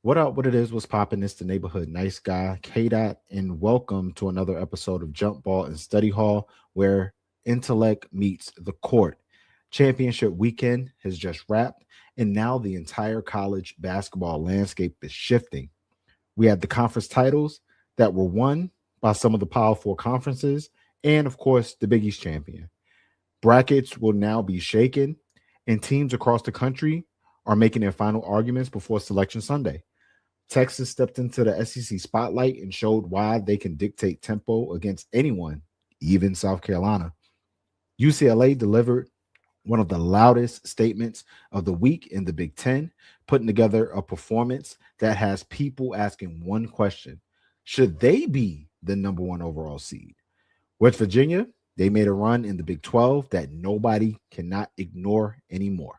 What up? What it is? What's poppin'? It's the neighborhood nice guy, Kdot, and welcome to another episode of Jump Ball and Study Hall, where intellect meets the court. Championship weekend has just wrapped, and now the entire college basketball landscape is shifting. We had the conference titles that were won by some of the Power Four conferences, and of course, the Big East champion. Brackets will now be shaken, and teams across the country are making their final arguments before Selection Sunday. Texas stepped into the SEC spotlight and showed why they can dictate tempo against anyone, even South Carolina. UCLA delivered one of the loudest statements of the week in the Big Ten, putting together a performance that has people asking one question: should they be the number one overall seed? West Virginia, they made a run in the Big 12 that nobody cannot ignore anymore.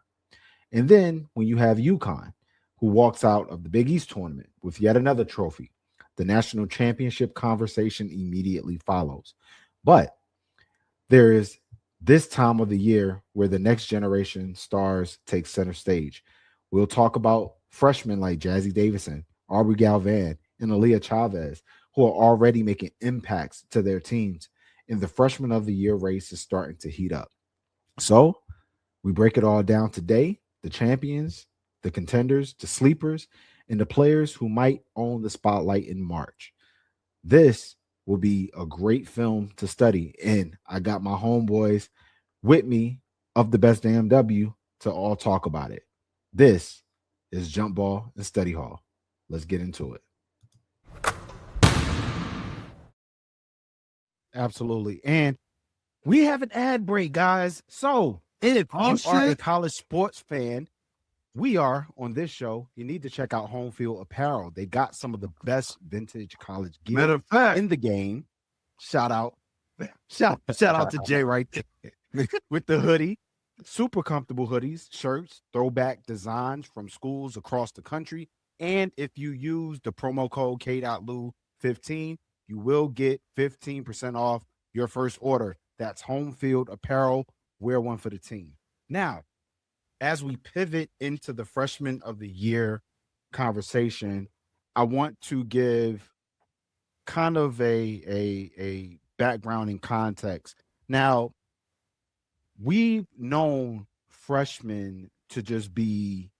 And then when you have UConn, who walks out of the Big East tournament with yet another trophy, the national championship conversation immediately follows. But there is this time of the year where the next generation stars take center stage. We'll talk about freshmen like Jazzy Davison, Aubrey Galvan, and Aaliyah Chavez, who are already making impacts to their teams. And the freshman of the year race is starting to heat up. So we break it all down today: the champions, the contenders, the sleepers, and the players who might own the spotlight in March. This will be a great film to study. And I got my homeboys with me of the best damn W to all talk about it. This is Jump Ball and Study Hall. Let's get into it. Absolutely. And we have an ad break, guys. So if you are a college sports fan, we are on this show. You need to check out Home Field Apparel. They got some of the best vintage college gear Matter of fact, in the game. Shout out to Jay right there with the hoodie. Super comfortable hoodies, shirts, throwback designs from schools across the country. And if you use the promo code K.Lou15, you will get 15% off your first order. That's Home Field Apparel. Wear one for the team. Now, as we pivot into the freshman of the year conversation, I want to give kind of a background and context. Now, we've known freshmen to just be,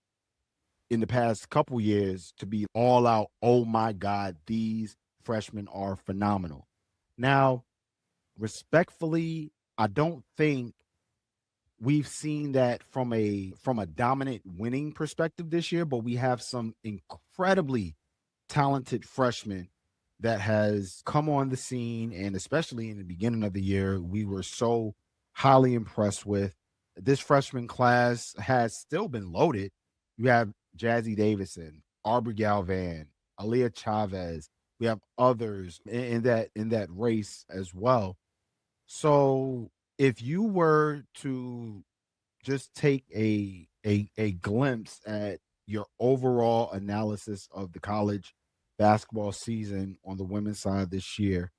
in the past couple years, to be all out. Oh my God, these freshmen are phenomenal. Now, respectfully, I don't think we've seen that from a dominant winning perspective this year, but we have some incredibly talented freshmen that has come on the scene, and especially in the beginning of the year, we were so highly impressed with. This freshman class has still been loaded. You have Jazzy Davison, Aubrey Galvan, Aaliyah Chavez. We have others in that race as well. So if you were to just take a glimpse at your overall analysis of the college basketball season on the women's side this year,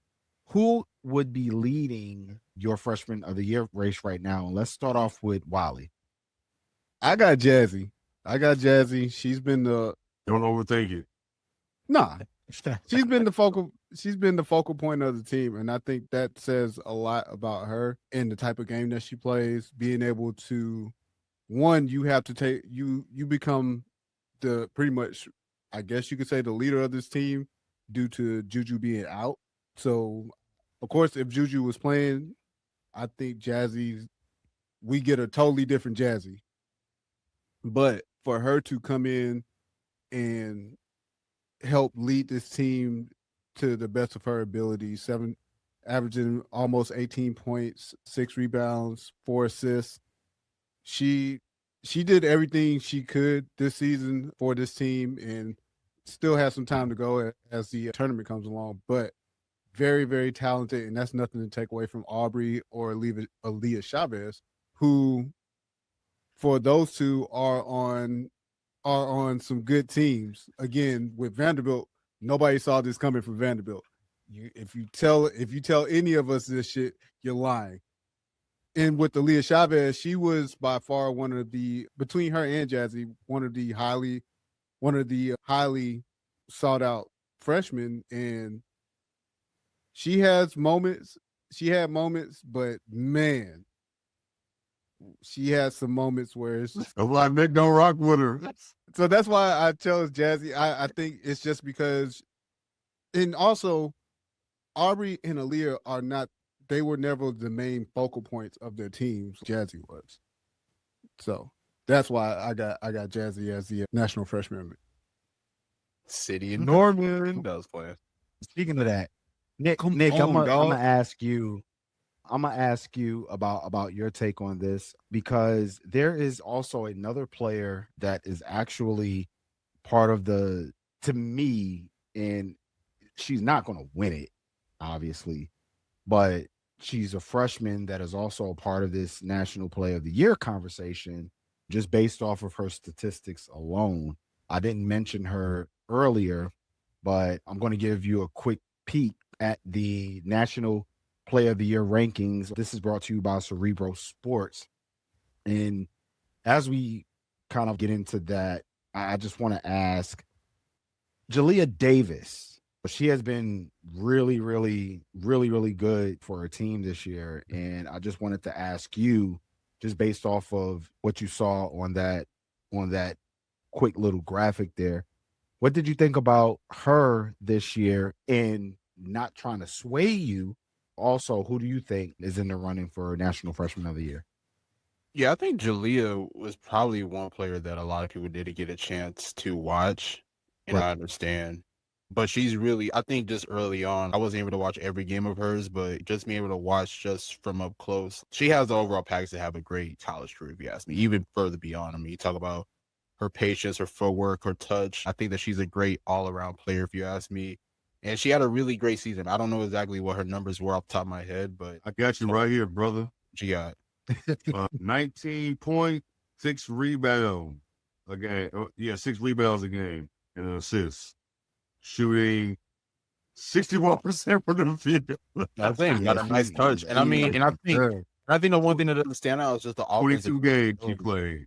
who would be leading your freshman of the year race right now? And let's start off with Wiley. I got Jazzy. She's been the Don't overthink it. nah. She's been the focal. She's been the focal point of the team, and I think that says a lot about her and the type of game that she plays. Being able to, one, you have to take you become the pretty much, I guess you could say, the leader of this team due to Juju being out. So, of course, if Juju was playing, I think we get a totally different Jazzy. But for her to come in and help lead this team to the best of her ability, averaging almost 18 points, 6 rebounds, 4 assists. She did everything she could this season for this team, and still has some time to go as the tournament comes along. But very, very talented, and that's nothing to take away from Aubrey or Aaliyah Chavez, who, for those two, are on some good teams. Again, with Vanderbilt, nobody saw this coming from Vanderbilt. If you tell any of us this shit, you're lying. And with Aaliyah Chavez, she was by far one of the, between her and Jazzy, one of the highly one of the highly sought out freshmen, and she has moments. She had moments, but man, she has some moments where it's just, I'm like, Nick, don't rock with her. so that's why I chose Jazzy. I think it's just because, and also Aubrey and Aaliyah are not. They were never the main focal points of their teams. Jazzy was, so that's why I got Jazzy as the national freshman. City and Norman. That was playing. Speaking of that, Nick, I'm gonna ask you. I'm gonna ask you about your take on this, because there is also another player that is actually part of the, to me, and she's not gonna win it, obviously, but she's a freshman that is also a part of this National Player of the Year conversation, just based off of her statistics alone. I didn't mention her earlier, but I'm going to give you a quick peek at the National Player of the Year rankings. This is brought to you by Cerebro Sports. And as we kind of get into that, I just want to ask Jalea Davis. She has been really good for her team this year. And I just wanted to ask you, just based off of what you saw on that quick little graphic there, what did you think about her this year? And not trying to sway you, also, who do you think is in the running for National Freshman of the Year? Yeah, I think Jalea was probably one player that a lot of people didn't get a chance to watch, and I understand. But she's really, I think just early on, I wasn't able to watch every game of hers, but just being able to watch just from up close, she has the overall package to have a great college career, if you ask me, even further beyond. I mean, you talk about her patience, her footwork, her touch. I think that she's a great all-around player, if you ask me. And she had a really great season. I don't know exactly what her numbers were off the top of my head, but I got you right here, brother. She got 19 points, 6 rebounds a game. 6 rebounds a game and an assist. Shooting 61% for the field. I think got a nice touch. And I mean, I think the one thing that doesn't stand out is just the offensive. 22 games she played.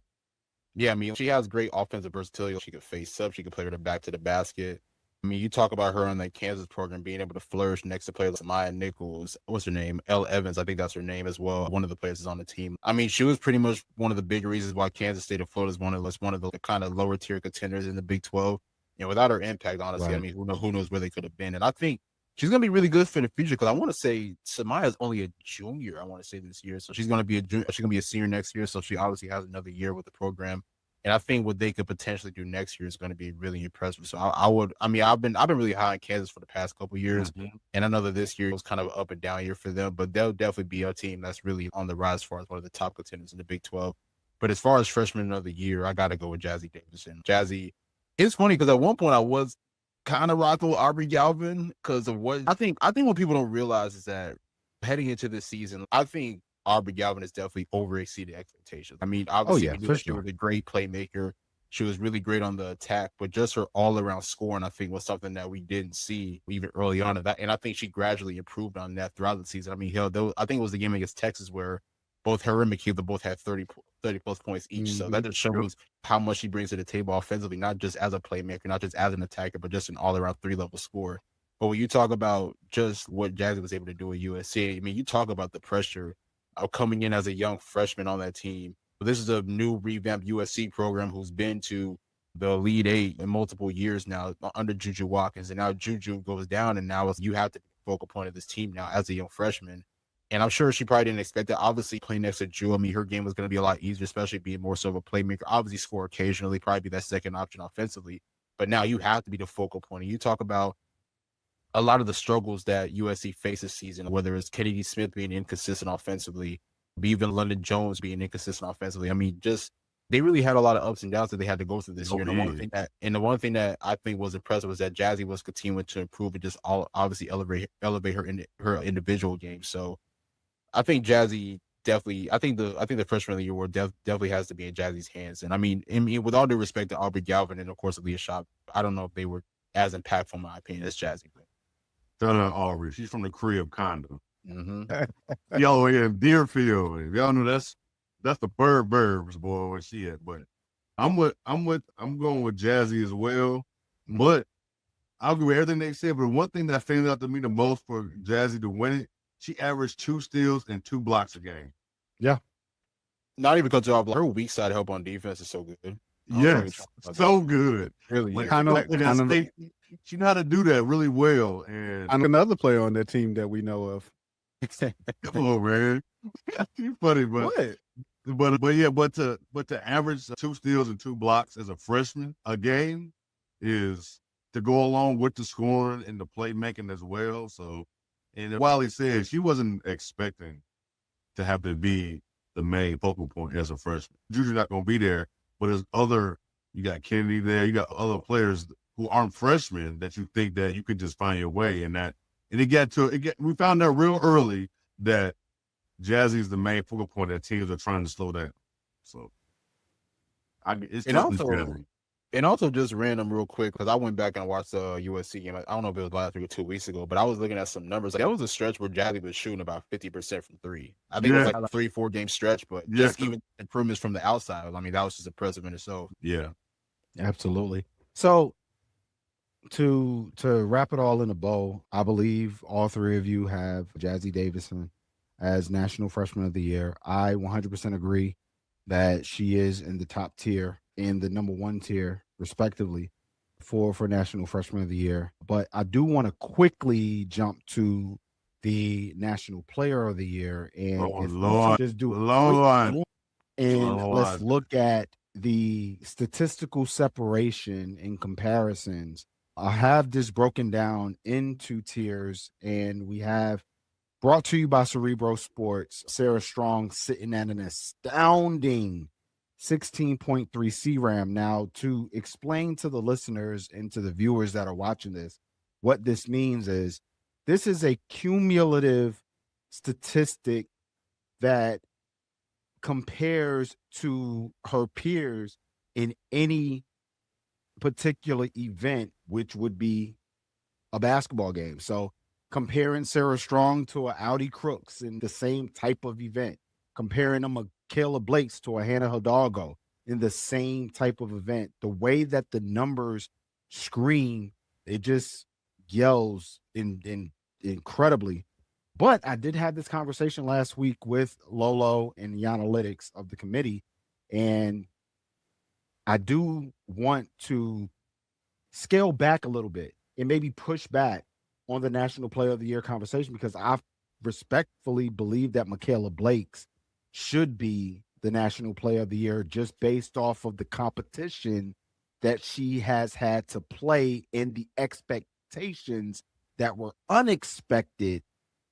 Yeah, I mean, she has great offensive versatility. She could face up. She could play with her back to the basket. I mean, you talk about her on the Kansas program being able to flourish next to players like Maya Nichols. What's her name? Elle Evans. I think that's her name as well. One of the players is on the team. I mean, she was pretty much one of the big reasons why Kansas State and Florida is one of the kind of lower tier contenders in the Big 12. Without her impact, honestly, I mean, who knows where they could have been. And I think she's going to be really good for the future, because I want to say Samaya is only a junior, I want to say, this year. So she's going to be a senior next year. So she obviously has another year with the program. And I think what they could potentially do next year is going to be really impressive. So I've been really high on Kansas for the past couple of years. Mm-hmm. And I know that this year was kind of an up and down year for them, but they'll definitely be a team that's really on the rise as far as one of the top contenders in the Big 12. But as far as freshman of the year, I got to go with Jazzy Davidson. Jazzy, it's funny because at one point I was kind of rocking with Aubrey Galvin because of what I think what people don't realize is that heading into this season, I think Aubrey Galvin has definitely overexceeded expectations. I mean, obviously, she was a great playmaker. She was really great on the attack, but just her all-around scoring, I think, was something that we didn't see even early on. And I think she gradually improved on that throughout the season. I mean, I think it was the game against Texas where both her and Michaela both had 30-plus points each. Mm-hmm. So that just shows how much she brings to the table offensively, not just as a playmaker, not just as an attacker, but just an all-around 3-level scorer. But when you talk about just what Jazzy was able to do at USC, I mean, you talk about the pressure of coming in as a young freshman on that team. This is a new revamped USC program who's been to the Elite Eight in multiple years now under Juju Watkins. And now Juju goes down, and now you have to be the focal point of this team now as a young freshman. And I'm sure she probably didn't expect that. Obviously, playing next to Ju, I mean, her game was going to be a lot easier, especially being more so of a playmaker. Obviously, score occasionally, probably be that second option offensively. But now you have to be the focal point. And you talk about a lot of the struggles that USC faced this season, whether it's Kennedy Smith being inconsistent offensively, even London Jones being inconsistent offensively. I mean, just they really had a lot of ups and downs that they had to go through this year. And the one thing that I think was impressive was that Jazzy was continuing to improve and just obviously elevate her individual game. So I think Jazzy definitely. I think the freshman of the year award definitely has to be in Jazzy's hands. And I mean, with all due respect to Aubrey Galvin and of course Aaliyah Shop, I don't know if they were as impactful in my opinion as Jazzy. Shout out Aubrey. She's from the crib, kinda. Mm-hmm. Y'all in Deerfield. Y'all know that's the Burbs boy where she at. But I'm going with Jazzy as well. But I'll agree with everything they said. But one thing that stands out to me the most for Jazzy to win it, she averaged 2 steals and 2 blocks a game. Yeah. Not even because of her weak side help on defense is so good. Yes, so good. Really, Like, Kind of, she know how to do that really well. And another player on that team that we know of. come on, man, you funny, but to average 2 steals and 2 blocks as a freshman a game is to go along with the scoring and the playmaking as well. So, and Wiley said she wasn't expecting to have to be the main focal point as a freshman. Juju's not going to be there, but there's you got Kennedy there, you got other players who aren't freshmen that you think that you could just find your way in that. And we found out real early that Jazzy's the main focal point that teams are trying to slow down. So, it's and also just random real quick, because I went back and watched the USC game. I don't know if it was last week or 2 weeks ago, but I was looking at some numbers. Like, that was a stretch where Jazzy was shooting about 50% from 3. I think it was like a 3-4 game stretch, but just even improvements from the outside. I mean, that was just impressive in itself. Yeah, absolutely. So to wrap it all in a bow, I believe all 3 of you have Jazzy Davison as National Freshman of the Year. I 100% agree that she is in the top tier and the number 1 tier, respectively, for National Freshman of the Year. But I do want to quickly jump to the National Player of the Year, and let's look at the statistical separation and comparisons. I have this broken down into tiers, and we have, brought to you by Cerebro Sports, Sarah Strong sitting at an astounding 16.3 CRAM. Now, to explain to the listeners and to the viewers that are watching this, what this means is this is a cumulative statistic that compares to her peers in any particular event, which would be a basketball game. So comparing Sarah Strong to a Audi Crooks in the same type of event, comparing a Michaela Blakes to a Hannah Hidalgo in the same type of event, the way that the numbers scream, it just yells in incredibly. But I did have this conversation last week with Lolo and the analytics of the committee, and I do want to scale back a little bit and maybe push back on the National Player of the Year conversation, because I respectfully believe that Michaela Blakes should be the National Player of the Year just based off of the competition that she has had to play and the expectations that were unexpected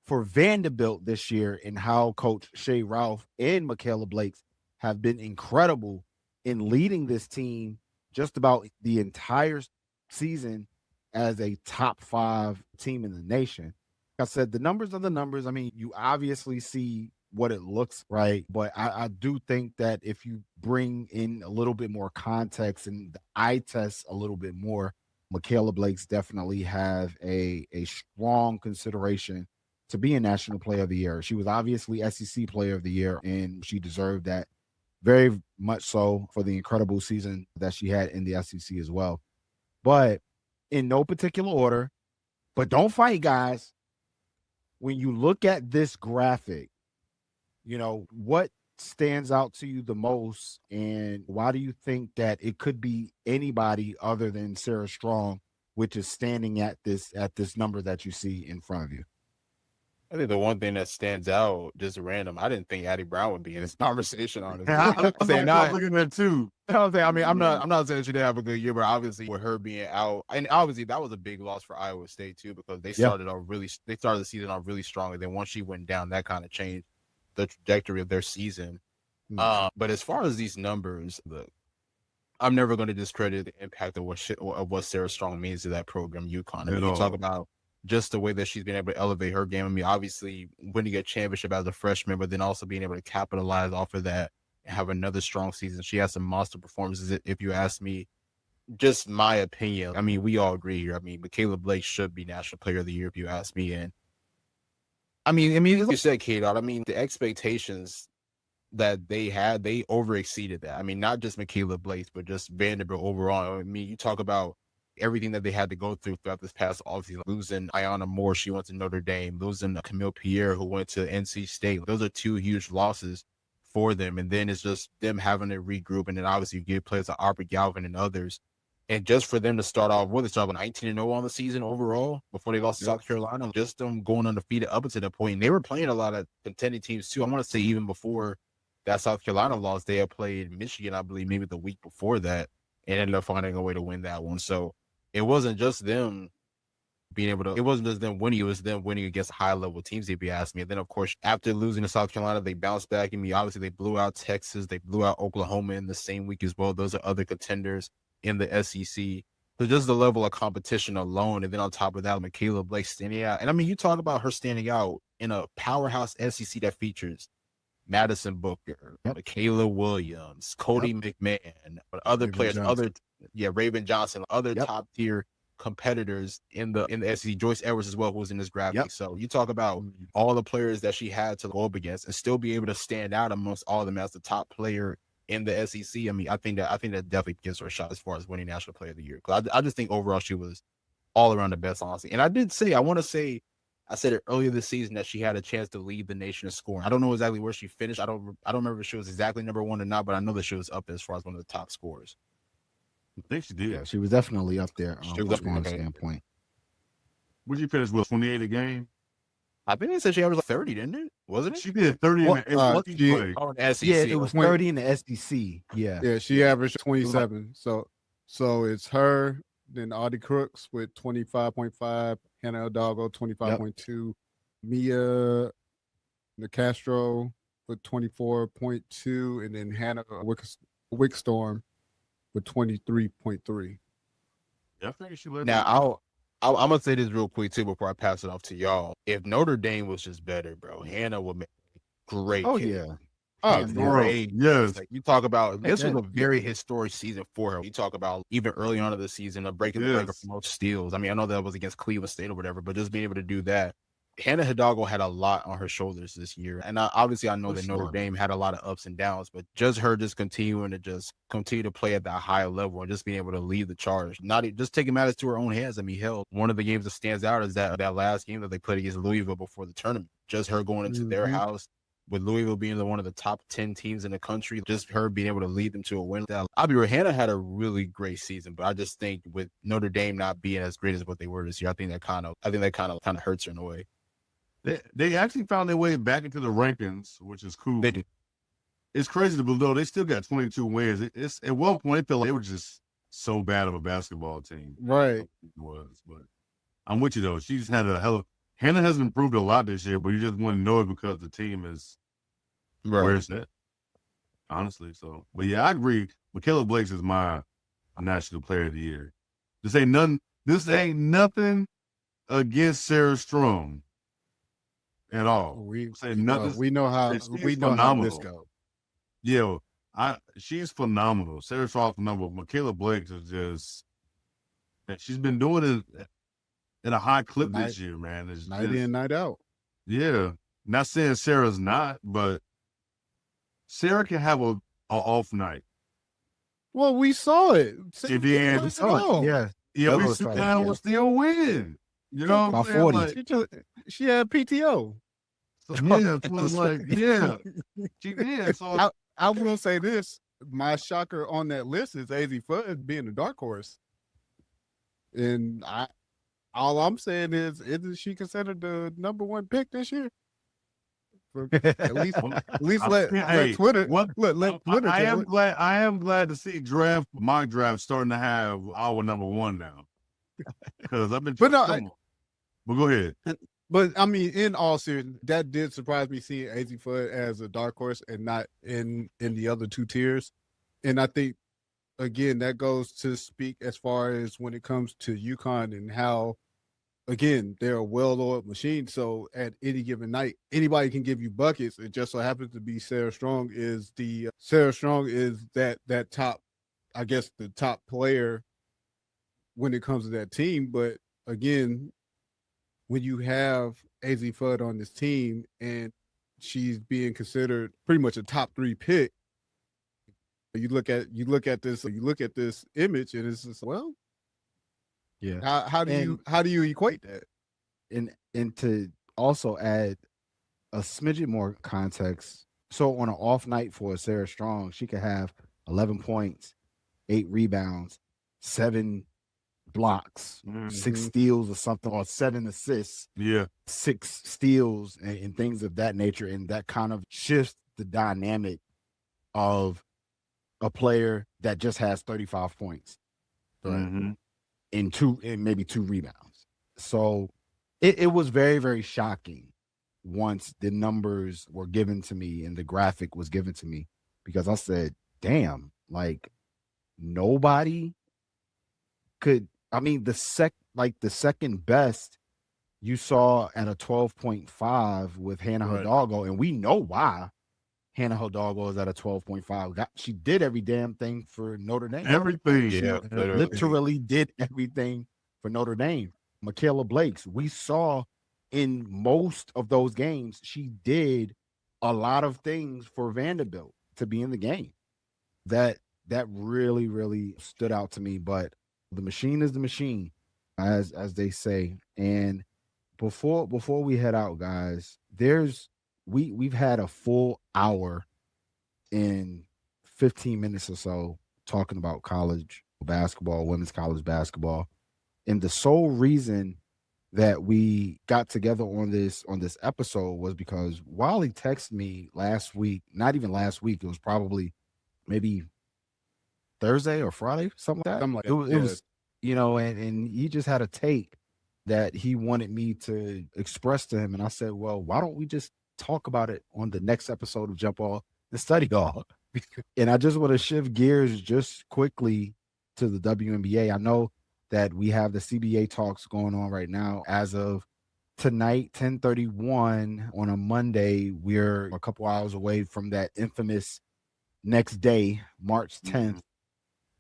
for Vanderbilt this year, and how Coach Shea Ralph and Michaela Blakes have been incredible in leading this team just about the entire season as a top 5 team in the nation. Like I said, the numbers are the numbers. I mean, you obviously see what it looks right, but I do think that if you bring in a little bit more context and the eye test a little bit more, Michaela Blakes definitely have a strong consideration to be a National Player of the Year. She was obviously SEC Player of the Year, and she deserved that very much so for the incredible season that she had in the SEC as well. But in no particular order, but don't fight, guys. When you look at this graphic, you know, what stands out to you the most, and why do you think that it could be anybody other than Sarah Strong, which is standing at this number that you see in front of you? I think the one thing that stands out, just random, I didn't think Addie Brown would be in this conversation, honestly. I'm looking at that too. I mean, I'm not saying she didn't have a good year, but obviously with her being out, and obviously that was a big loss for Iowa State too, because they started the season off really strong, and then once she went down, that kind of changed the trajectory of their season. But as far as these numbers, look, I'm never going to discredit the impact of what Sarah Strong means to that program, UConn. I mean, you talk about just the way that she's been able to elevate her game. I mean, obviously winning a championship as a freshman, but then also being able to capitalize off of that and have another strong season. She has some monster performances, if you ask me. Just my opinion. I mean, we all agree here. I mean, Michaela Blake should be National Player of the Year, if you ask me. And I mean, like you said, Kdot, I mean, the expectations that they had, they overexceeded that. I mean, not just Michaela Blake, but just Vanderbilt overall. I mean, you talk about everything that they had to go through throughout this past offseason, losing Ayanna Moore, she went to Notre Dame, losing Camille Pierre, who went to NC State. Those are two huge losses for them. And then it's just them having to regroup. And then obviously you give players like Aubrey Galvin and others. And just for them to start off with, they started 19-0 on the season overall before they lost to South Carolina, just them going undefeated up until that point. And they were playing a lot of contending teams too. I want to say even before that South Carolina loss, they had played Michigan, I believe, maybe the week before that, and ended up finding a way to win that one. So it wasn't just them being able to, it wasn't just them winning, it was them winning against high-level teams, if you ask me. And then, of course, after losing to South Carolina, they bounced back. I mean, obviously, they blew out Texas. They blew out Oklahoma in the same week as well. Those are other contenders in the SEC. So just the level of competition alone. And then on top of that, Michaela Blake standing out. And I mean, you talk about her standing out in a powerhouse SEC that features Madison Booker, Michaela Williams, Cody McMahon, other players, Raven Johnson, other top tier competitors in the SEC. Joyce Edwards as well, who was in this graphic. So you talk about all the players that she had to go up against and still be able to stand out amongst all of them as the top player in the SEC. I mean, I think that definitely gives her a shot as far as winning National Player of the Year. Because I just think overall she was all around the best, honestly. And I said it earlier this season that she had a chance to lead the nation in scoring. I don't know exactly where she finished. I don't remember if she was exactly number one or not, but I know that she was up there as far as one of the top scorers. I think she did. Yeah, she was definitely up there from a scoring standpoint. Would you finish with 28 a game? I think they said she averaged like 30, didn't it? Wasn't it? She did 30 in the SEC. Yeah, it was 30 in the SEC. Yeah. Yeah, she averaged 27. So it's her, then Audie Crooks with 25.5, Hannah Hidalgo 25.2, Mia Nicastro with 24.2, and then Hannah Wickstorm with 23.3. Yeah, I figured she led. Now I'm gonna say this real quick too before I pass it off to y'all. If Notre Dame was just better, bro, Hannah would make great. Oh kid. yeah. Oh, great. Yes. Like you talk about, this was a very historic season for her. You talk about even early on in the season of breaking the record for most steals. I mean, I know that was against Cleveland State or whatever, but just being able to do that. Hannah Hidalgo had a lot on her shoulders this year. And obviously I know that Notre Dame had a lot of ups and downs, but just her continuing to continue to play at that high level and just being able to lead the charge, not just taking matters to her own hands. I mean, hell, one of the games that stands out is that last game that they played against Louisville before the tournament. Just her going into their house, with Louisville being one of the top 10 teams in the country, just her being able to lead them to a win. I'll be real, Hannah had a really great season, but I just think with Notre Dame not being as great as what they were this year, I think that kind of hurts her in a way. They actually found their way back into the rankings, which is cool. They did. It's crazy to believe they still got 22 wins. It's at one point it felt like they were just so bad of a basketball team. Right. It was, but I'm with you though. She's had a hell of. Hannah has improved a lot this year, but you just wouldn't know it because the team is where it's at. Honestly, so but yeah, I agree. Michaela Blake is my National Player of the Year. This ain't nothing against Sarah Strong at all. We know how this goes. Yeah, she's phenomenal. Sarah Strong's phenomenal. Michaela Blake is just, she's been doing it at a high clip this year, man. It's night in, night out. Yeah. Not saying Sarah's not, but Sarah can have a off night. Well, we saw it. We saw it. Yeah. Yeah, we still win. You know, by 40. Like, she had PTO. So, yeah, it was like, yeah, she did. So I will say this: my shocker on that list is AZ Fudd being a dark horse, and all I'm saying is, isn't she considered the number one pick this year? At least let Twitter. Let Twitter. I am glad to see mock draft starting to have our number one now. Because I've been. But go ahead. But I mean, in all seriousness, that did surprise me seeing AZ Fudd as a dark horse and not in the other two tiers. And I think, again, that goes to speak as far as when it comes to UConn and how, again, they're a well-oiled machine. So at any given night, anybody can give you buckets. It just so happens to be Sarah Strong is that top, I guess, the top player when it comes to that team. But again, when you have AZ Fudd on this team and she's being considered pretty much a top 3 pick. You look at this image, and it's just, well, Yeah. how do you equate that? And to also add a smidget more context, so on an off night for Sarah Strong, she could have 11 points, 8 rebounds, 7 blocks, 6 steals or something, or 7 assists, 6 steals, and things of that nature. And that kind of shifts the dynamic of a player that just has 35 points, right? And maybe 2 rebounds. So it was very, very shocking once the numbers were given to me and the graphic was given to me, because I said, damn, like nobody could. I mean, the second best you saw at a 12.5 with Hannah Hidalgo, and we know why Hannah Hidalgo is at a 12.5. She did every damn thing for Notre Dame. Everything. She literally did everything for Notre Dame. Michaela Blakes, we saw in most of those games, she did a lot of things for Vanderbilt to be in the game. That really, really stood out to me. But the machine is the machine, as they say. And before we head out, guys, we've had a full hour and 15 minutes or so talking about college basketball, women's college basketball. And the sole reason that we got together on this episode was because Wiley texted me last week, not even last week, it was probably maybe Thursday or Friday, something like that. It was, and he just had a take that he wanted me to express to him. And I said, well, why don't we just talk about it on the next episode of Jump Ball and Study Hall? And I just want to shift gears just quickly to the WNBA. I know that we have the CBA talks going on right now. As of tonight, 10:31 on a Monday, we're a couple hours away from that infamous next day, March 10th,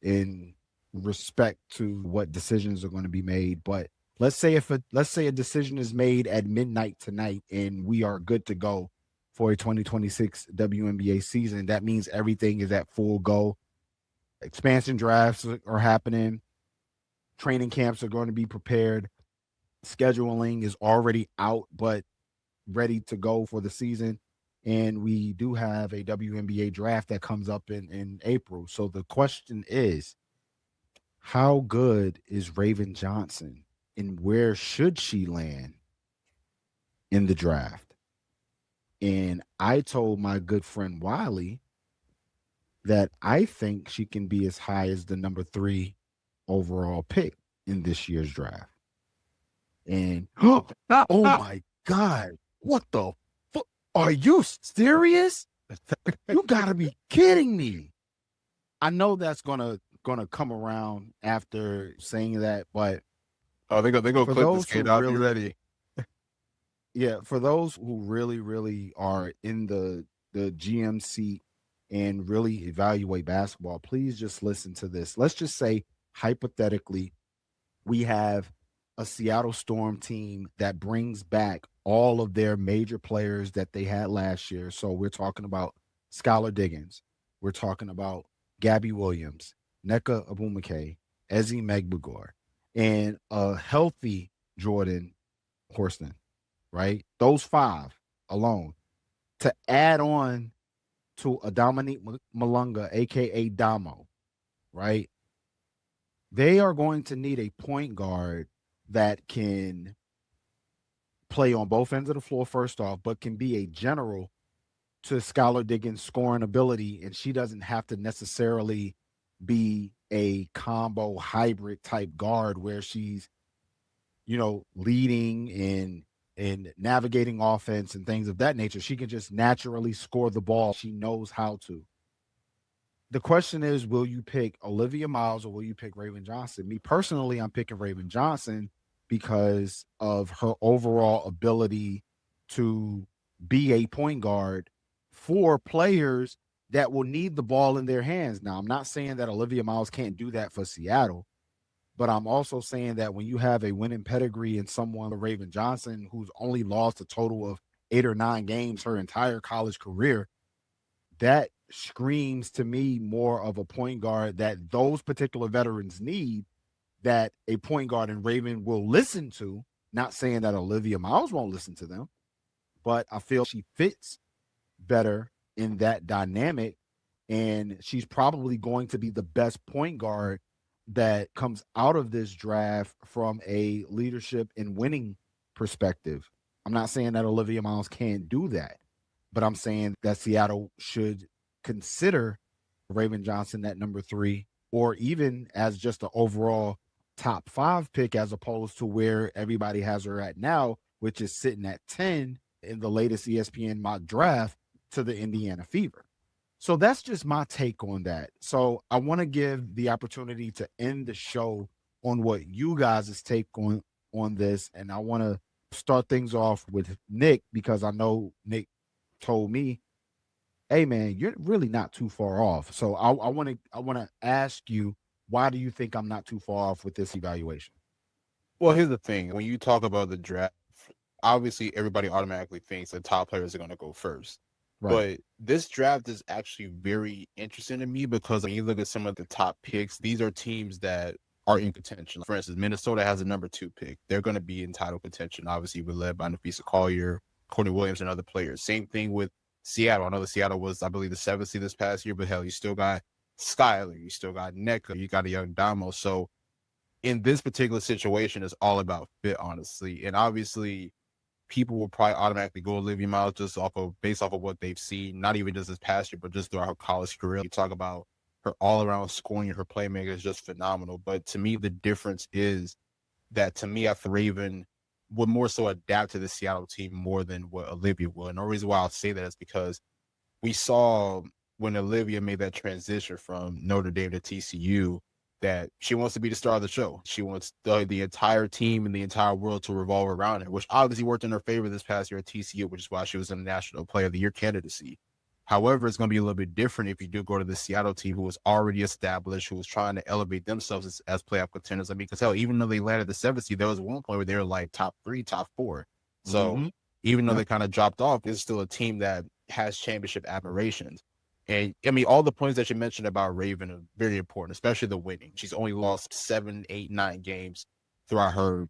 in respect to what decisions are going to be made. But let's say a decision is made at midnight tonight and we are good to go for a 2026 WNBA season. That means everything is at full go. Expansion drafts are happening. Training camps are going to be prepared. Scheduling is already out, but ready to go for the season. And we do have a WNBA draft that comes up in April. So the question is, how good is Raven Johnson and where should she land in the draft? And I told my good friend Wiley that I think she can be as high as the number 3 overall pick in this year's draft. And oh my God, what the fuck? Are you serious? You gotta be kidding me. I know that's gonna come around after saying that, but they go clip this Kdot. Really, ready. Yeah, for those who really, really are in the GM seat and really evaluate basketball, please just listen to this. Let's just say, hypothetically, we have a Seattle Storm team that brings back all of their major players that they had last year. So we're talking about Skylar Diggins. We're talking about Gabby Williams, Nneka Abumake, Ezzie Megbagor, and a healthy Jordan Horston, right? Those 5 alone. To add on to a Dominique Malunga, a.k.a. Damo, right? They are going to need a point guard that can play on both ends of the floor, first off, but can be a general to Skylar Diggins' scoring ability, and she doesn't have to necessarily be a combo hybrid type guard where she's, leading and navigating offense and things of that nature. She can just naturally score the ball. She knows how to. The question is, will you pick Olivia Miles or will you pick Raven Johnson? Me personally, I'm picking Raven Johnson because of her overall ability to be a point guard for players that will need the ball in their hands. Now, I'm not saying that Olivia Miles can't do that for Seattle, but I'm also saying that when you have a winning pedigree and someone like Raven Johnson, who's only lost a total of 8 or 9 games her entire college career. That screams to me more of a point guard that those particular veterans need, that a point guard in Raven will listen to. Not saying that Olivia Miles won't listen to them, but I feel she fits better in that dynamic. And she's probably going to be the best point guard that comes out of this draft from a leadership and winning perspective. I'm not saying that Olivia Miles can't do that, but I'm saying that Seattle should consider Raven Johnson at number 3, or even as just an overall top 5 pick, as opposed to where everybody has her at now, which is sitting at 10 in the latest ESPN mock draft to the Indiana Fever. So that's just my take on that. So I want to give the opportunity to end the show on what you guys' take on this. And I want to start things off with Nick, because I know Nick told me, hey man, you're really not too far off. So I want to ask you, why do you think I'm not too far off with this evaluation? Well, here's the thing. When you talk about the draft, obviously everybody automatically thinks the top players are going to go first. Right. But this draft is actually very interesting to me, because when you look at some of the top picks, these are teams that are in contention. For instance, Minnesota has a number 2 pick. They're going to be in title contention. Obviously, we're led by Nafisa Collier, Courtney Williams, and other players. Same thing with Seattle. I know that Seattle was, I believe, the 7th seed this past year, but hell, you still got Skyler, you still got Nneka, you got a young Damo. So in this particular situation, it's all about fit, honestly. And obviously, people will probably automatically go Olivia Miles just based off of what they've seen, not even just this past year, but just throughout her college career. You talk about her all-around scoring and her playmaker is just phenomenal. But to me, the difference is that, to me, I think Raven would more so adapt to the Seattle team more than what Olivia will. And the reason why I'll say that is because we saw when Olivia made that transition from Notre Dame to TCU, that she wants to be the star of the show. She wants the entire team and the entire world to revolve around her, which obviously worked in her favor this past year at TCU, which is why she was in the National Player of the Year candidacy. However, it's going to be a little bit different if you do go to the Seattle team, who was already established, who was trying to elevate themselves as playoff contenders. I mean, because hell, even though they landed the 7th seed, there was one point where they were like top 3, top 4. So even though they kind of dropped off, it's still a team that has championship aspirations. And I mean, all the points that you mentioned about Raven are very important, especially the winning. She's only lost 7, 8, 9 games throughout her,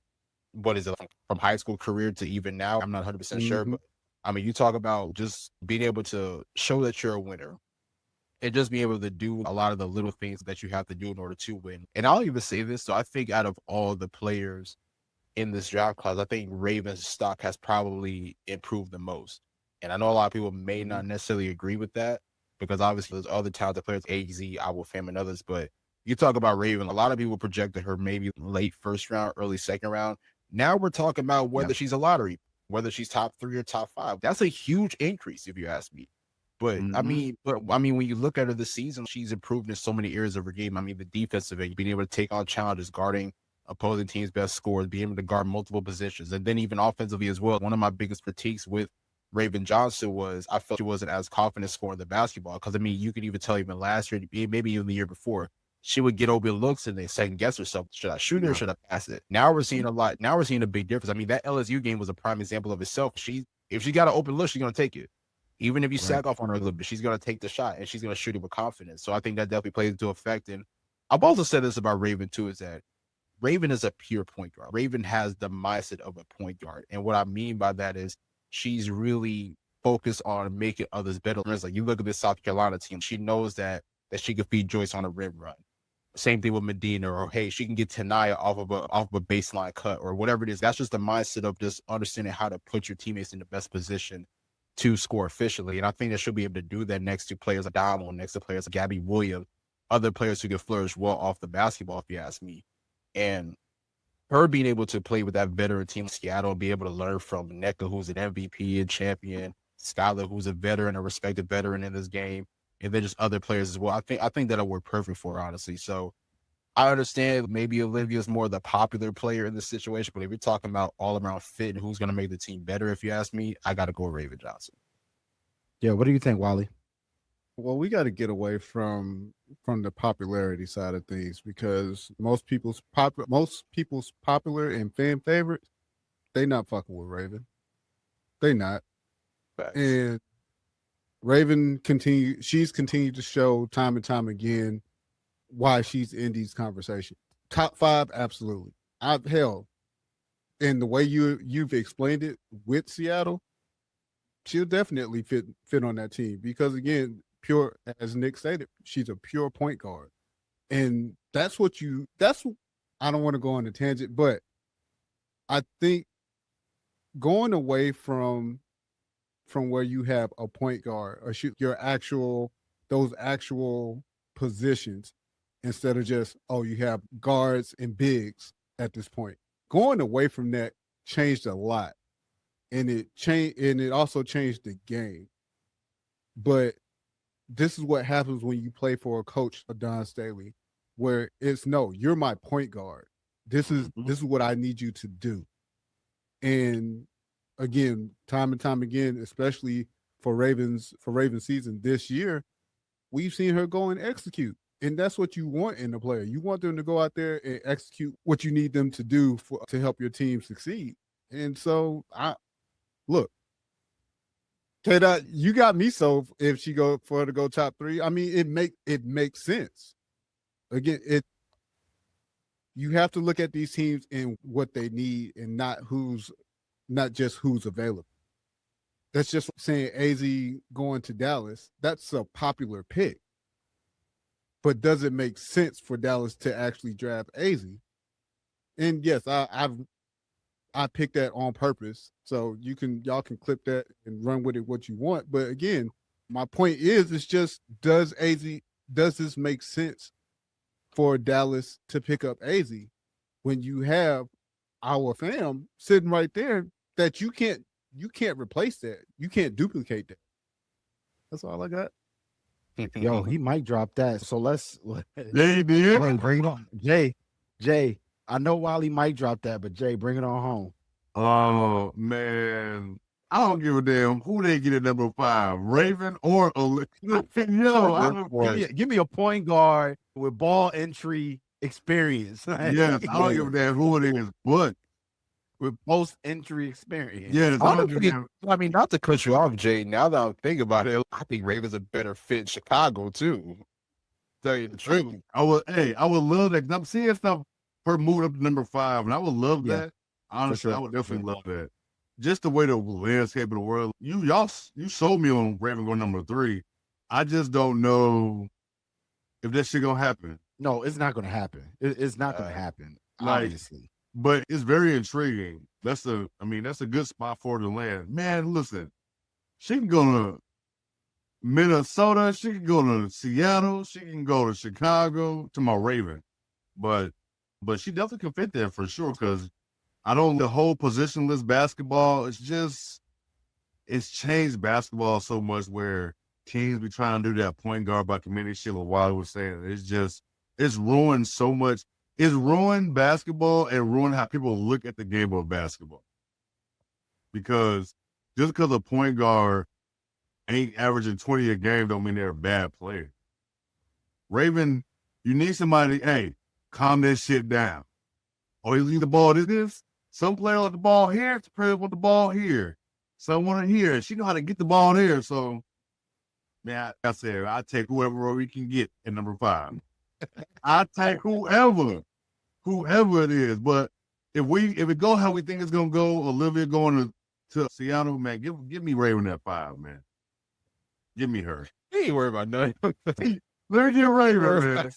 what is it, from high school career to even now? I'm not 100% sure, but I mean, you talk about just being able to show that you're a winner and just be able to do a lot of the little things that you have to do in order to win. And I'll even say this. So I think out of all the players in this draft class, I think Raven's stock has probably improved the most. And I know a lot of people may not necessarily agree with that, because obviously there's other talented players, AZ, Fam, and others. But you talk about Raven, a lot of people projected her maybe late 1st round, early 2nd round. Now we're talking about whether she's a lottery, whether she's top 3 or top 5. That's a huge increase, if you ask me. But I mean, when you look at her this season, she's improved in so many areas of her game. I mean, the defensive end, being able to take on challenges, guarding opposing teams' best scores, being able to guard multiple positions, and then even offensively as well. One of my biggest critiques with Raven Johnson was I felt she wasn't as confident scoring the basketball, because I mean, you could even tell even last year, maybe even the year before, she would get open looks and then second guess herself. Should I shoot it or should I pass it? Now we're seeing a lot. Now we're seeing a big difference. I mean, that LSU game was a prime example of itself. If she got an open look, she's gonna take it. Even if you sack off on her a little bit, she's gonna take the shot and she's gonna shoot it with confidence. So I think that definitely plays into effect. And I've also said this about Raven too, is that Raven is a pure point guard. Raven has the mindset of a point guard. And what I mean by that is she's really focused on making others better. It's like, you look at this South Carolina team, she knows that she can feed Joyce on a rim run. Same thing with Medina, or hey, she can get Tanaya off of a baseline cut or whatever it is. That's just the mindset of just understanding how to put your teammates in the best position to score efficiently. And I think they should be able to do that next to players like Damo, next to players like Gabby Williams, other players who can flourish well off the basketball, if you ask me. And her being able to play with that veteran team, Seattle, be able to learn from Nneka, who's an MVP and champion, Skyler, who's a veteran, a respected veteran in this game, and then just other players as well. I think that'll work perfect for her, honestly. So I understand maybe Olivia's more the popular player in this situation, but if you're talking about all around fit and who's going to make the team better, if you ask me, I got to go Raven Johnson. Yeah, what do you think, Wiley? Well, we got to get away from the popularity side of things, because most people's popular and fan favorites, they not fucking with Raven. They not. Facts. And she's continued to show time and time again why she's in these conversations. Top 5, absolutely. Hell, and the way you've explained it with Seattle, she'll definitely fit on that team because again, pure, as Nick stated, she's a pure point guard. And I don't want to go on a tangent, but I think going away from where you have a point guard or shoot those actual positions instead of just, you have guards and bigs at this point. Going away from that changed a lot. And it also changed the game. But this is what happens when you play for a coach, Don Staley, where you're my point guard. This is what I need you to do. And again, time and time again, especially for Ravens season this year, we've seen her go and execute. And that's what you want in a player. You want them to go out there and execute what you need them to do to help your team succeed. And so look, Kdot, you got me so if she go for her to go top 3. I mean, it makes sense. Again, you have to look at these teams and what they need and not just who's available. That's just saying AZ going to Dallas. That's a popular pick. But does it make sense for Dallas to actually draft AZ? And yes, I picked that on purpose. So y'all can clip that and run with it what you want. But again, my point is, it's just, does this make sense for Dallas to pick up AZ when you have our fam sitting right there that you can't replace that. You can't duplicate that. That's all I got. Yo, he might drop that. So let's They did. bring it on. Jay, I know Wiley might drop that, but Jay, bring it on home. Oh man, I don't give a damn who they get at number 5, Raven or Yo, Give me a point guard with ball entry experience. yes, I don't give a damn who it is, but with post entry experience. yes, I don't give a Honestly, damn. I mean, not to cut you off, Jay. Now that I'm thinking about it, I think Ravens a better fit in Chicago too. Tell you the truth. I would love that. 'Cause I'm seeing stuff her moving up to number 5, and I would love Yeah, that. Honestly, sure. I would definitely love that. Just the way the landscape of the world. You sold me on Raven going number 3. I just don't know if that shit gonna happen. No, it's not going to happen. It's not going to happen. like- Obviously. But it's very intriguing. That's a good spot for her to land. Man, listen, she can go to Minnesota, she can go to Seattle, she can go to Chicago, to my Raven. But she definitely can fit there for sure, because the whole positionless basketball, it's changed basketball so much where teams be trying to do that point guard by committee shit like Wiley was saying. It's ruined so much. It's ruined basketball and ruined how people look at the game of basketball. Because just because a point guard ain't averaging 20 a game don't mean they're a bad player. Raven, you need somebody, hey, calm that shit down. Oh, you leave the ball this. Some player want the ball here, some player want the ball here. Some want it here. She know how to get the ball there. So, man, I said, I take whoever we can get at number 5. I take whoever it is. But if it go how we think it's gonna go, Olivia going to Seattle, man, give me Raven at 5, man. Give me her. You ain't worried about nothing. Let me get Raven, man.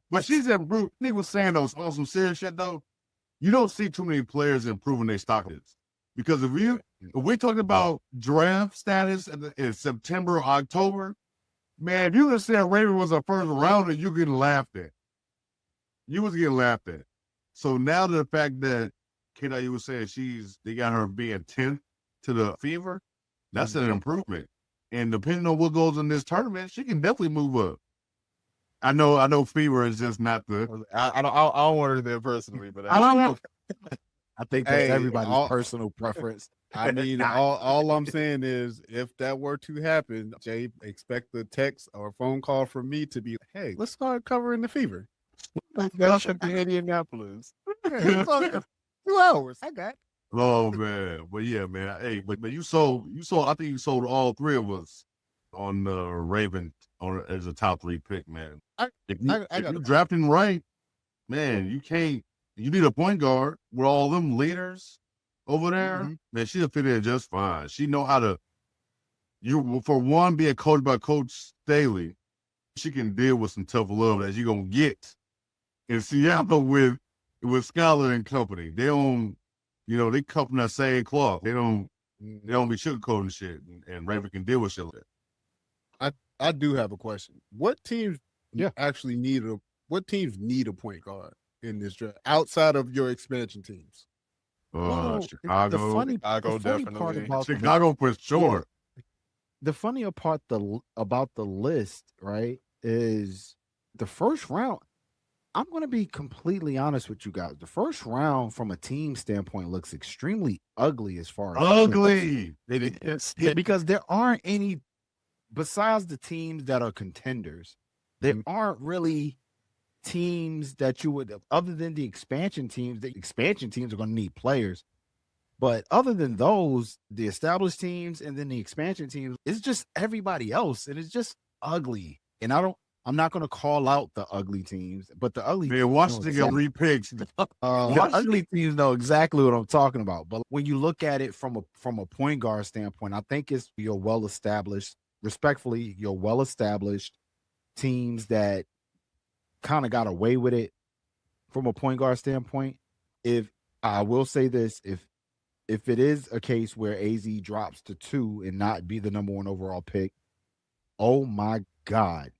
But she's improved. He was saying those on some serious shit though. You don't see too many players improving their stock list. Because if we're talking about draft status in September or October, man, if you would say Raven was a first rounder, you getting laughed at. You was getting laughed at. So now the fact that Kdot, you was saying they got her being 10th to the Fever, that's an improvement. And depending on what goes in this tournament, she can definitely move up. I know Fever is just not the. I don't want her there personally, but I don't know. I think that's Hey, everybody's personal preference. I mean, all I'm saying is, if that were to happen, Jay, expect the text or phone call from me to be, hey, let's start covering the Fever. That should be Indianapolis. Hey, 2 hours. I got. Oh man, but yeah, man. Hey, but you sold. I think you sold all three of us on Raven as a top 3 pick, man. If you drafting right, man, you can't. You need a point guard with all them leaders over there. Mm-hmm. Man, she'll fit in just fine. She know how to. You for one, being coached by Coach Staley, she can deal with some tough love that you're gonna get in Seattle with Skylar and company. They don't, they come from that same cloth. They don't be sugarcoating shit, and Raven can deal with shit like that. I do have a question. What teams actually need a point guard in this draft outside of your expansion teams? Chicago. The funny part definitely. about Chicago for sure. The funnier part about the list, right, is the first round. I'm going to be completely honest with you guys. The first round, from a team standpoint, looks extremely ugly as far as ugly. Because there aren't any, besides the teams that are contenders, there aren't really teams that you would, other than the expansion teams. The expansion teams are going to need players. But other than those, the established teams and then the expansion teams, it's just everybody else. And it's just ugly. And I'm not going to call out the ugly teams, but the ugly teams. Washington got 3 picks. The ugly teams know exactly what I'm talking about. But when you look at it from a point guard standpoint, I think it's your well-established, respectfully, your well-established teams that kind of got away with it from a point guard standpoint. If I will say this, if it is a case where AZ drops to 2 and not be the number 1 overall pick, oh my God,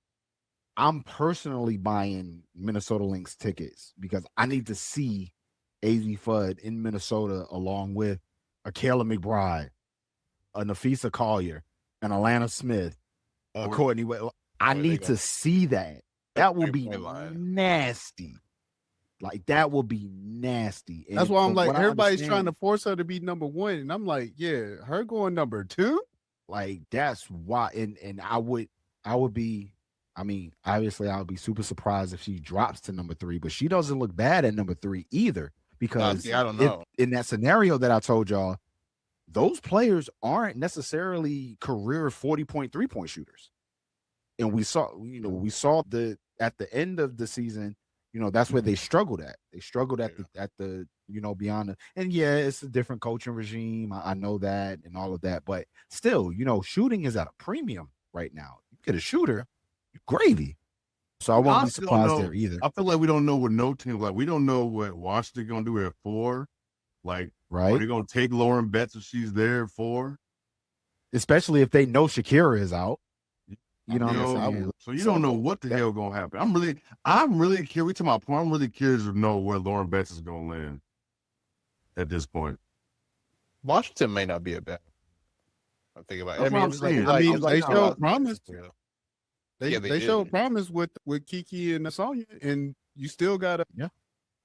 I'm personally buying Minnesota Lynx tickets because I need to see AZ Fudd in Minnesota along with a Kayla McBride, a Nafisa Collier, an Alana Smith, Courtney. I need to see that. That will be nasty. Like, that will be nasty. And that's why I'm like, everybody's trying to force her to be number 1. And I'm like, yeah, her going number 2? Like, that's why. And I would be, obviously I would be super surprised if she drops to number 3, but she doesn't look bad at number 3 either. Because I don't know. In that scenario that I told y'all, those players aren't necessarily career 40-point 3-point shooters. And we saw at the end of the season, that's where they struggled at. They struggled at the beyond the, and yeah, it's a different coaching regime. I know that and all of that, but still, shooting is at a premium right now. You get a shooter, you're gravy. So I won't be surprised there either. I feel like we don't know what no team, like we don't know what Washington gonna do at 4. Like, right? Are they gonna take Lauren Betts if she's there at 4? Especially if they know Shakira is out. You know what I'm saying? So you don't know what the hell gonna happen. I'm really curious. To my point, I'm really curious to know where Lauren Betts is gonna land at this point. Washington may not be a bad. I'm thinking about it. They showed promise. They showed promise with Kiki and Sonya, and you still got to.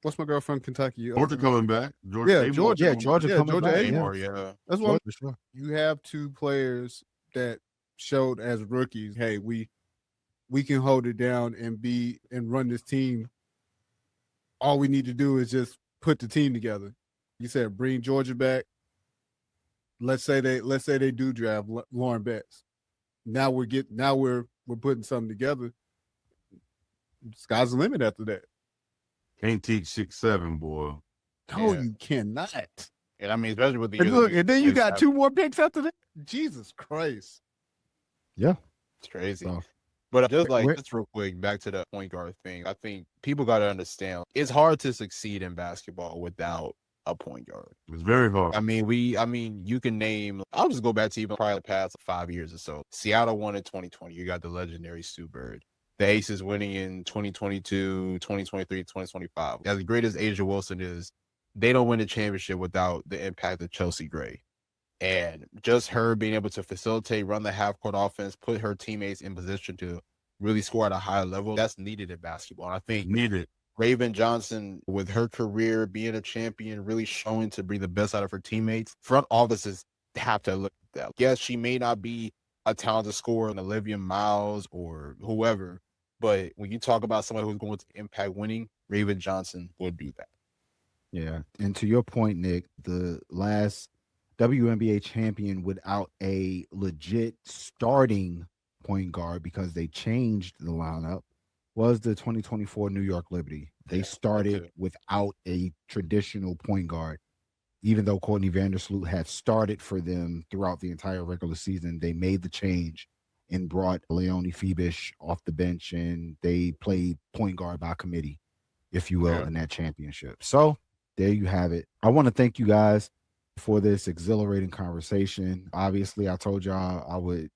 What's my girl from Kentucky? Georgia coming back. Georgia coming back. Yeah. That's what you have 2 players that showed as rookies, hey, we can hold it down and run this team. All we need to do is just put the team together. You said bring Georgia back. Let's say they do draft Lauren Betts. Now we're putting something together. Sky's the limit after that. Can't teach 6'7", boy. No, you cannot. And especially with the and then you got 2 more picks after that. Jesus Christ. Yeah, it's crazy. But just real quick, back to the point guard thing. I think people got to understand it's hard to succeed in basketball without a point guard. It's very hard. You can name. I'll just go back to even probably the past 5 years or so. Seattle won in 2020. You got the legendary Sue Bird. The Aces winning in 2022, 2023, 2025. As great as Asia Wilson is, they don't win a championship without the impact of Chelsea Gray. And just her being able to facilitate, run the half-court offense, put her teammates in position to really score at a high level, that's needed in basketball. And I think Raven Johnson, with her career being a champion, really showing to bring the best out of her teammates, front offices have to look at that. Yes, she may not be a talented scorer, an Olivia Miles or whoever, but when you talk about somebody who's going to impact winning, Raven Johnson would do that. Yeah. And to your point, Nick, the last WNBA champion without a legit starting point guard because they changed the lineup was the 2024 New York Liberty. They Yeah, started okay. without a traditional point guard. Even though Courtney Vandersloot had started for them throughout the entire regular season, they made the change and brought Leonie Febish off the bench, and they played point guard by committee, if you will, Yeah. in that championship. So there you have it. I want to thank you guys for this exhilarating conversation. Obviously, I told y'all I would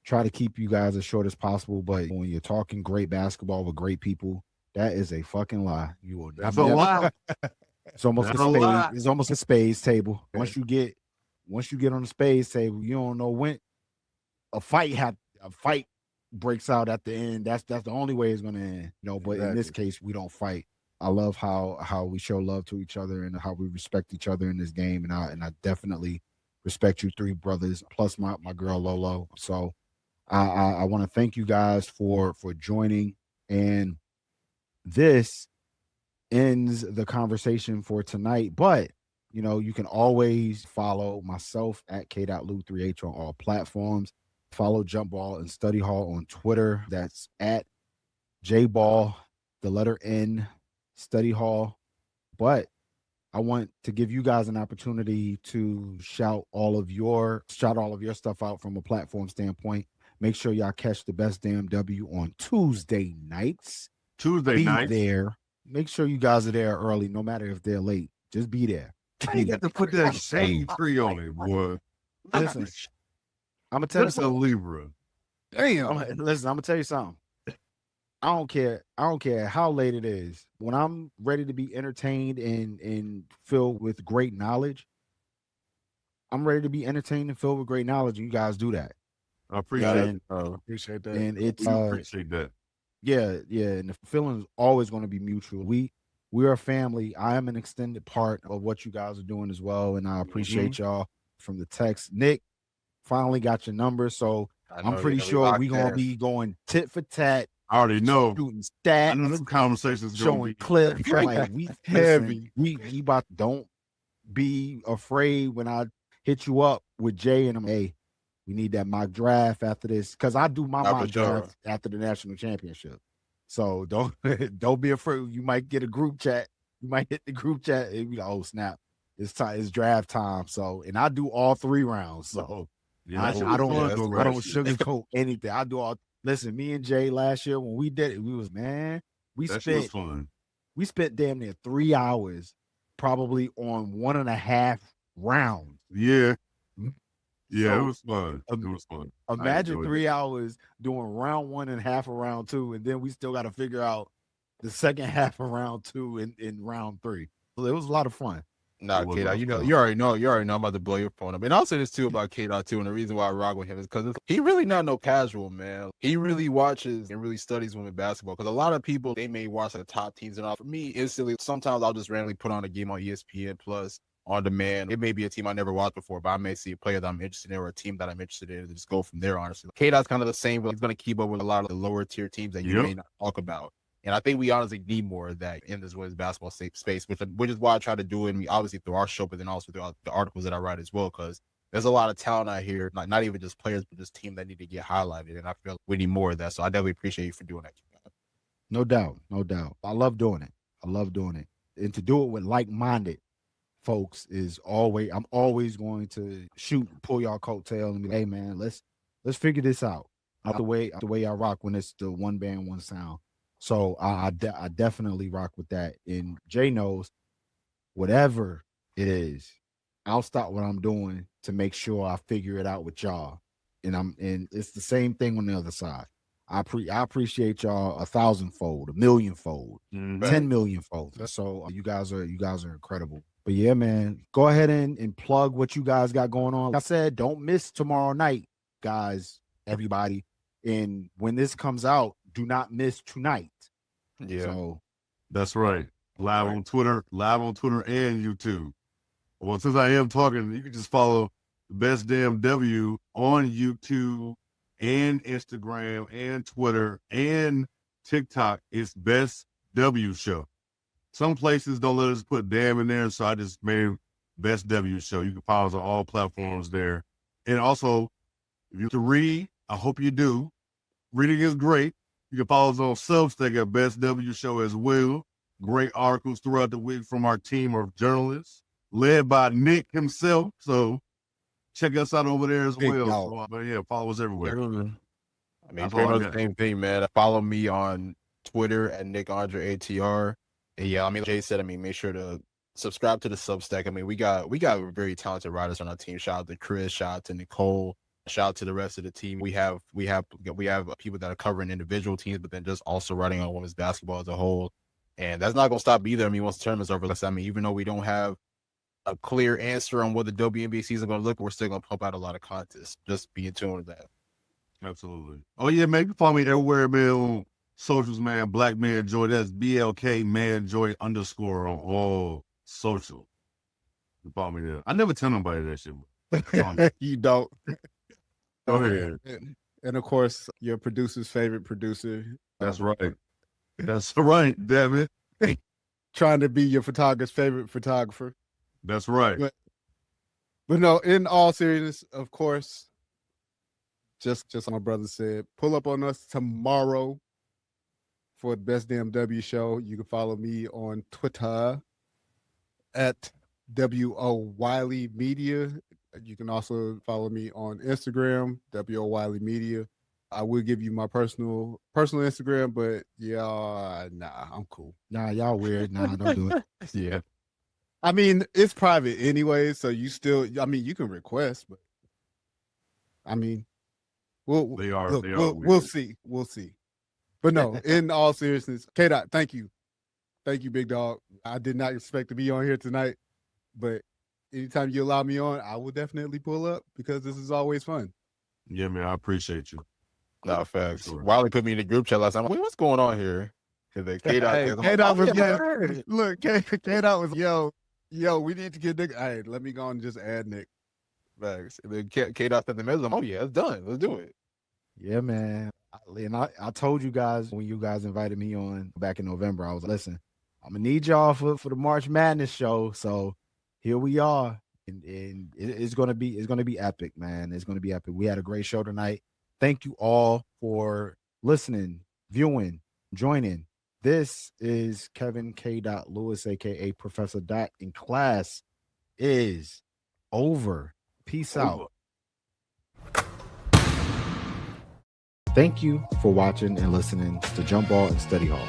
try to keep you guys as short as possible, but when you're talking great basketball with great people, that is a fucking lie. You will That's never, a lot. it's almost That's a a spade. lot. It's almost a spades table. Yeah. Once you get on the spades table, you don't know when a fight breaks out at the end. That's the only way it's gonna end. But in this case, we don't fight. I love how we show love to each other and how we respect each other in this game. And I definitely respect you three brothers, plus my girl Lolo. So I want to thank you guys for joining. And this ends the conversation for tonight. But you can always follow myself at K.Lou3H on all platforms. Follow Jump Ball and Study Hall on Twitter. That's at JBall, the letter N, Study Hall. But I want to give you guys an opportunity to shout all of your stuff out from a platform standpoint. Make sure y'all catch the Best Damn W on Tuesday nights. Tuesday Be night. there. Make sure you guys are there early, no matter if they're late. Just be there. You got to put that shade tree on it, boy. Listen, I'm gonna tell you That's a something. Libra. Damn. Listen, I'm gonna tell you something. I don't care how late it is. When I'm ready to be entertained and filled with great knowledge, I'm ready to be entertained and filled with great knowledge. And you guys do that. I appreciate Appreciate that. And it's We appreciate that. yeah, and the feeling is always going to be mutual. We're a family. I am an extended part of what you guys are doing as well, and I appreciate y'all from the text. Nick finally got your number, so I'm pretty sure we're gonna be going tit for tat. I already know. Shooting I know stats, them conversations showing clips. Like we Heavy. We about don't be afraid when I hit you up with Jay and I'm hey, we need that mock draft after this because I do my mock draft after the national championship. So don't be afraid. You might get a group chat. You might hit the group chat and be like, oh snap, it's time. It's draft time. So and I do all 3 rounds. So Yeah, I don't sugar. sugarcoat anything. I do all. Listen, me and Jay last year when we did it, we That shit was fun. we spent damn near 3 hours probably on 1.5 rounds. Yeah. Yeah, So, it was fun. It was fun. Imagine 3 hours doing round 1 and half of round 2, and then we still got to figure out the second half of round 2 in round 3. So it was a lot of fun. Nah, Kdot, you already know I'm about to blow your phone up. And I'll say this too about Kdot too, and the reason why I rock with him is because he really not no casual, man. He really watches and really studies women basketball. Because a lot of people, they may watch like the top teams and all. For me, instantly, sometimes I'll just randomly put on a game on ESPN Plus on demand. It may be a team I never watched before, but I may see a player that I'm interested in or a team that I'm interested in and just go from there, honestly. Kdot's kind of the same, but he's going to keep up with a lot of the lower tier teams that you may not talk about. And I think we honestly need more of that in this women's basketball space, which is why I try to do it. And we obviously through our show, but then also through the articles that I write as well, because there's a lot of talent out here, not even just players, but just teams that need to get highlighted. And I feel we need more of that. So I definitely appreciate you for doing that. No doubt. I love doing it. And to do it with like-minded folks I'm always going to pull y'all coattail and be like, hey man, let's figure this out. The way I rock when it's the one band, one sound. So I definitely rock with that. And Jay knows whatever it is, I'll stop what I'm doing to make sure I figure it out with y'all. And it's the same thing on the other side. I appreciate y'all 1,000-fold, 1,000,000-fold, 10 million-fold. So you guys are incredible. But yeah, man, go ahead and plug what you guys got going on. Like I said, don't miss tomorrow night, guys, everybody. And when this comes out, do not miss tonight. Yeah. So that's right. Live on Twitter and YouTube. Well, since I am talking, you can just follow the Best Damn W on YouTube and Instagram and Twitter and TikTok. It's Best W Show. Some places don't let us put damn in there, so I just made Best W Show. You can follow us on all platforms there. And also, if you have to read, I hope you do. Reading is great. You can follow us on Substack at Best W Show as well. Great articles throughout the week from our team of journalists, led by Nick himself. So check us out over there as well. So, but yeah, follow us everywhere. I mean, pretty much the same thing, man. Follow me on Twitter at NickAndreATR. And yeah, I mean, like Jay said, I mean, make sure to subscribe to the Substack. I mean, we got very talented writers on our team. Shout out to Chris, shout out to Nicole, shout out to the rest of the team. We have people that are covering individual teams, but then just also writing on women's basketball as a whole. And that's not going to stop either. I mean, once the tournament's over, I mean, even though we don't have a clear answer on what the WNBA season is going to look, we're still going to pump out a lot of content. Just be in tune with that. Absolutely. Oh yeah, man, you can follow me everywhere, man, on socials, man. Black Man Joy. That's BLK Man Joy _ on all social. You follow me there. I never tell nobody that shit. You don't. Go ahead. And of course, your producer's favorite producer. That's right. That's right, damn it. Trying to be your photographer's favorite photographer. That's right. But no, in all seriousness, of course, just like my brother said, pull up on us tomorrow for the Best Damn W Show. You can follow me on Twitter at WO Wiley Media. You can also follow me on Instagram, WO Wiley Media. I will give you my personal Instagram, but yeah, nah, I'm cool. Nah, y'all weird. Nah, don't do it. Yeah. I mean, it's private anyway, so you still, I mean, you can request, but I mean, we'll see. We'll see. But no, in all seriousness, Kdot, thank you. Thank you, big dog. I did not expect to be on here tonight, but anytime you allow me on, I will definitely pull up because this is always fun. Yeah, man, I appreciate you. No, facts. Sure. Wiley put me in the group chat last time. Wait, what's going on here? Kdot was yo, we need to get Nick. Hey, let me go and just add Nick. Facts. And then Kdot sent the message. Oh yeah, it's done. Let's do it. Yeah, man. And I told you guys when you guys invited me on back in November, I was like, listen, I'm gonna need y'all for the March Madness show. So here we are, and it's gonna be epic, man. It's gonna be epic. We had a great show tonight. Thank you all for listening, viewing, joining. This is Kevin K. Lewis, aka Professor Dot, and class is over. Peace out. Thank you for watching and listening to Jump Ball and Study Hall.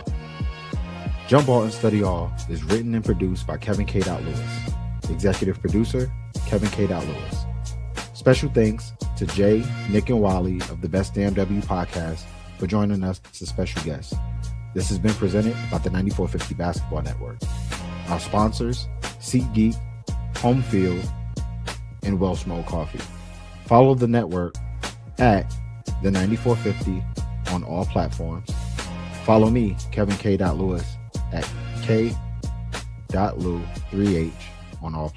Jump Ball and Study Hall is written and produced by Kevin K. Lewis. Executive producer, Kevin K. Lewis. Special thanks to Jay, Nick, and Wiley of the Best Damn W podcast for joining us as a special guest. This has been presented by the 9450 Basketball Network. Our sponsors, SeatGeek, Home Field, and Welshmo Coffee. Follow the network at the 9450 on all platforms. Follow me, Kevin K. Lewis, at K.Lew3H on all platforms.